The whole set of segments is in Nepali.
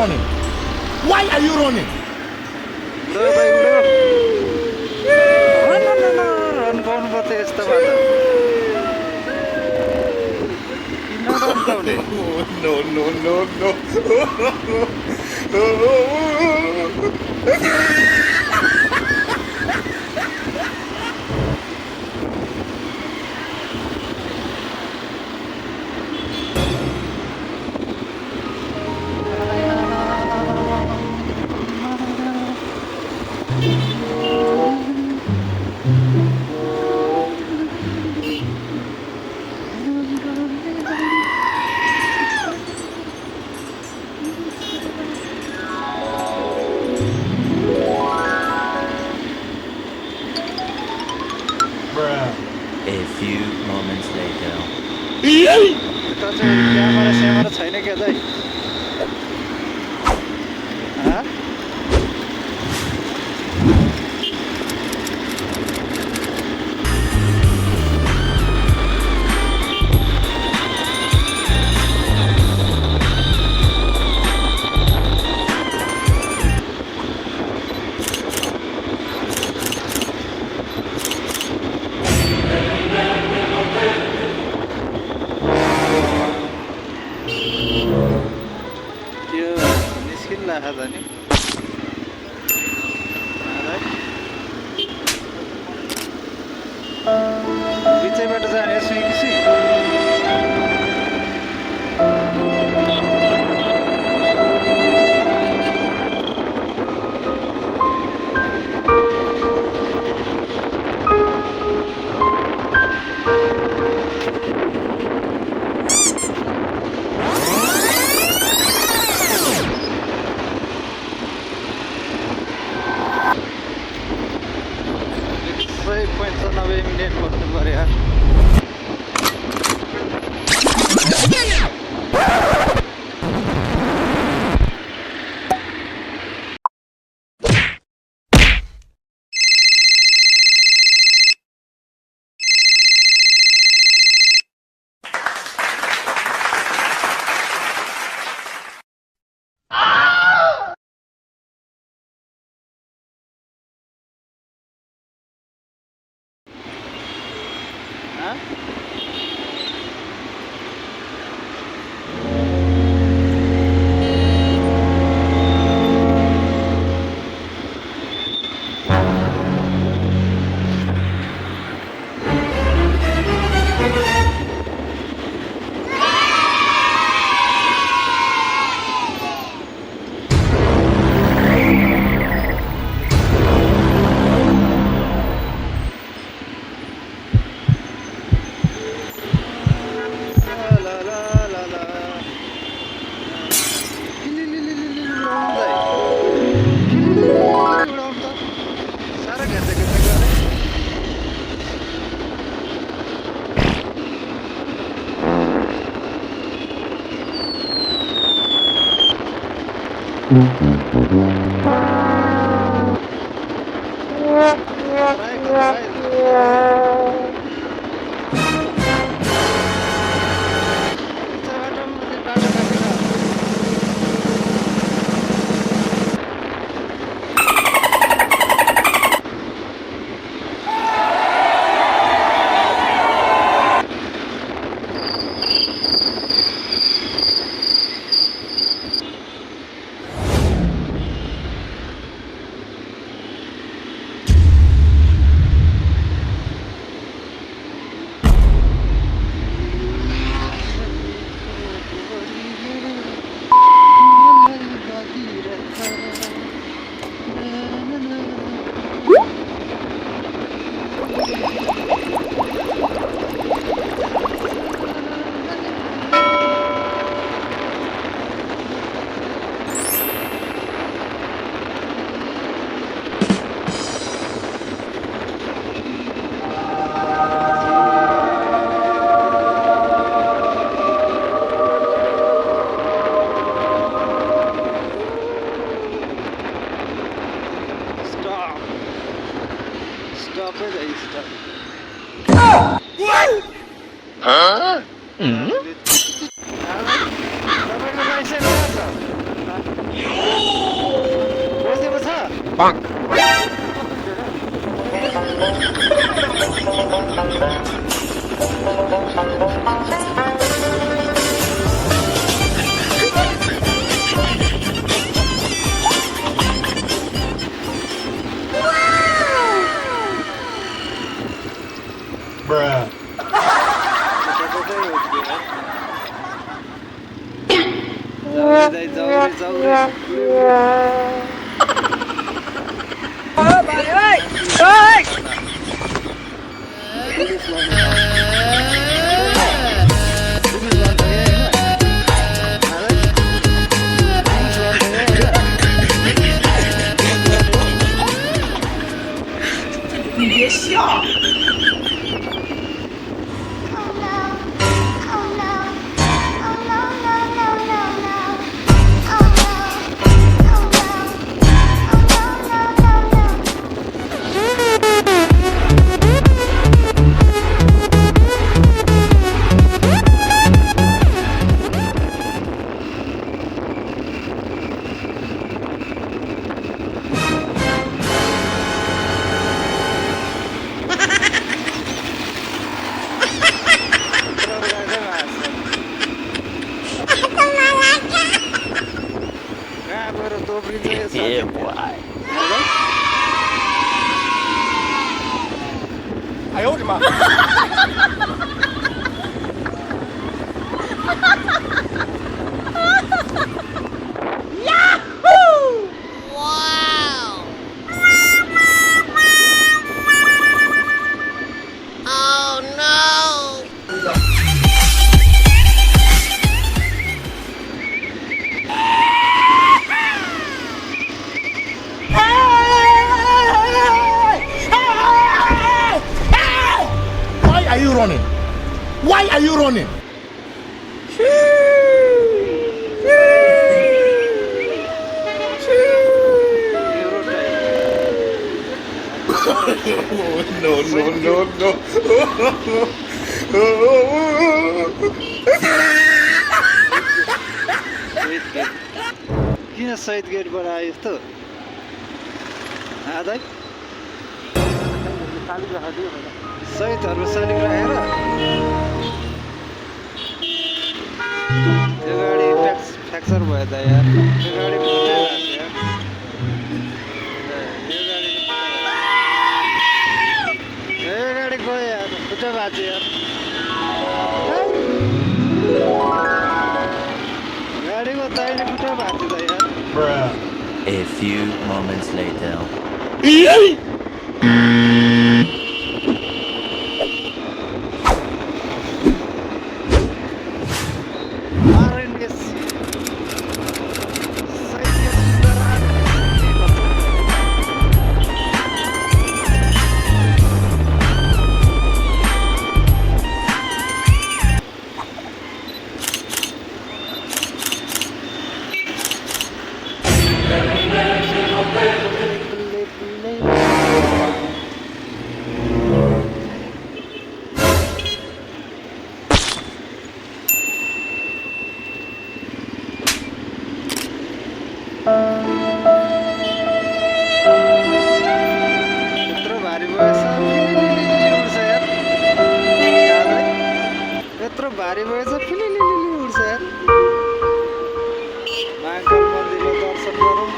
running? Why are you running? Run गर्नुपर्छ यस्तो बाटो किन रन पाउने No, no, no, no. A few moments later. त चाहिँ क्यामेरा स्यामेरा छैन क्या दाइ बिचैबाट जाने सुइकिसी बसेको छ Bruh. Yeah, boy. 哎呦我的妈！ Why are you running? Why are you running? No, no, no, no. किन सहिद गेटबाट आयो यस्तो आधा सहिदहरू सालिक राखेर त्यो गाडी फ्र्याक्चर भयो त यार त्यो गाडी फुटै भएको गाडी गयो यार फुटै भएको यार गाडीको दाइले फुटै भएको त यार A few moments later. यत्रो भारी भएछ उड्छ यार यत्रो भारी भएछ फिलिलिलि उड्छ यार महाकाल मन्दिरको दर्शन गरौँ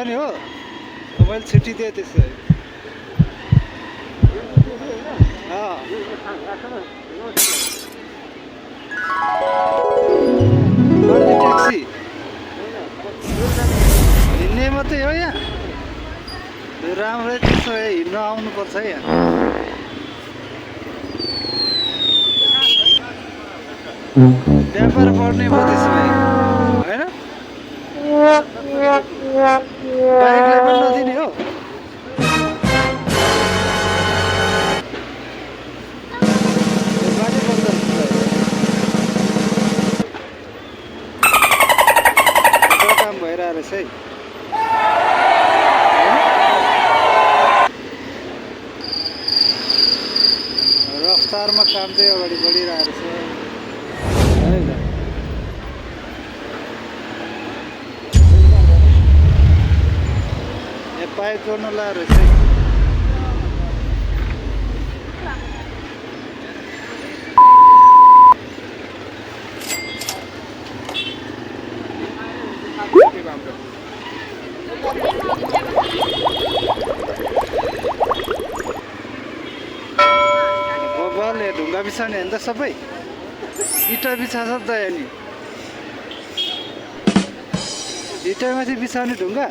नि हो मैले छुट्टिदिएँ त्यसो ट्याक्सी हिँड्ने मात्रै हो यहाँ राम्रै त्यसो भए हिँड्न आउनुपर्छ है यहाँ व्यापार बढ्ने भयो त्यसो भए होइन बाइकलाई पनि नदिने हो बाटो बन्द काम भइरहेको रहेछ है रफ्तारमा काम चाहिँ अगाडि बढिरहेको रहेछ पाइप गर्न लाएर रहेछ बलले ढुङ्गा बिछाउने होइन त सबै इँटा बिछाछ त यहाँ नि इँटामाथि बिछाउने ढुङ्गा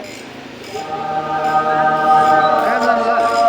कहाँ जान्छ